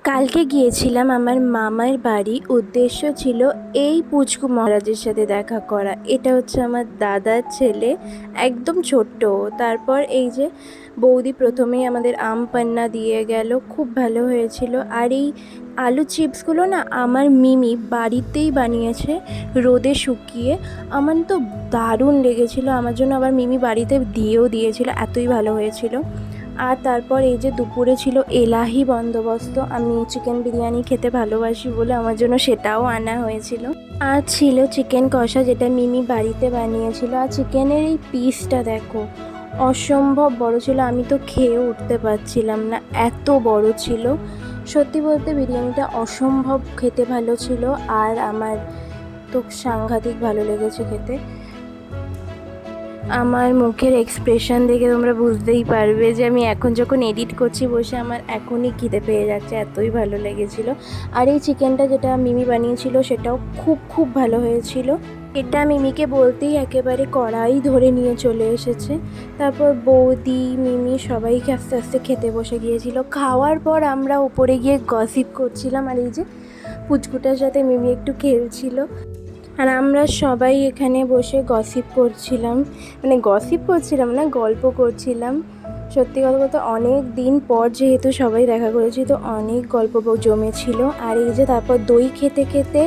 কালকে গিয়েছিলাম আমার মামার বাড়ি। উদ্দেশ্য ছিল এই পুচকু মহারাজের সাথে দেখা করা। এটা হচ্ছে আমার দাদার ছেলে, একদম ছোট্ট। তারপর এই যে বৌদি প্রথমেই আমাদের আম পান্না দিয়ে গেল, খুব ভালো হয়েছিল। আর এই আলু চিপসগুলো না আমার মিমি বাড়িতেই বানিয়েছে, রোদে শুকিয়ে। আমার তো দারুণ লেগেছিলো, আমার জন্য আবার মিমি বাড়িতে দিয়েও দিয়েছিল, এতই ভালো হয়েছিল। আর তারপর এই যে দুপুরে ছিল এলাহি বন্দোবস্ত। আমি চিকেন বিরিয়ানি খেতে ভালোবাসি বলে আমার জন্য সেটাও আনা হয়েছিল। আর ছিল চিকেন কষা, যেটা মিমি বাড়িতে বানিয়েছিল। আর চিকেনের এই পিসটা দেখো, অসম্ভব বড় ছিল। আমি তো খেয়ে উঠতে পারছিলাম না, এত বড় ছিল। সত্যি বলতে বিরিয়ানিটা অসম্ভব খেতে ভালো ছিল। আর আমার তো সাংঘাতিক ভালো লেগেছে খেতে। আমার মুখের এক্সপ্রেশন দেখে তোমরা বুঝতেই পারবে যে আমি এখন যখন এডিট করছি বসে, আমার এখনই খিদে পেয়ে যাচ্ছে, এতই ভালো লেগেছিল। আর এই চিকেনটা যেটা মিমি বানিয়েছিল সেটাও খুব খুব ভালো হয়েছিল। এটা মিমিকে বলতেই একেবারে কড়াই ধরে নিয়ে চলে এসেছে। তারপর বৌদি মিমি সবাইকে আস্তে আস্তে খেতে বসে গিয়েছিল। খাওয়ার পর আমরা উপরে গিয়ে গসিপ করছিলাম, আর এই যে পুচকুটার সাথে মিমি একটু খেলছিল। আর আমরা সবাই এখানে বসে গসিপ করছিলাম, মানে গসিপ করছিলাম না, গল্প করছিলাম। সত্যি কথা বলতে অনেক দিন পর যেহেতু সবাই দেখা করেছি, তো অনেক গল্প জমেছিল। আর এই যে তারপর দই খেতে খেতে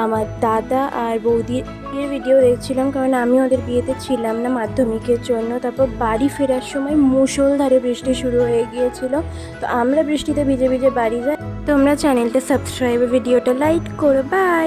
আমার দাদা আর বৌদির বিয়ের ভিডিও দেখছিলাম, কারণ আমি ওদের বিয়েতে ছিলাম না মাধ্যমিকের জন্য। তারপর বাড়ি ফেরার সময় মুষলধারে বৃষ্টি শুরু হয়ে গিয়েছিল, তো আমরা বৃষ্টিতে ভিজে ভিজে বাড়ি যাই। তোমরা চ্যানেলটা সাবস্ক্রাইব, ভিডিওটা লাইক করো। বাই।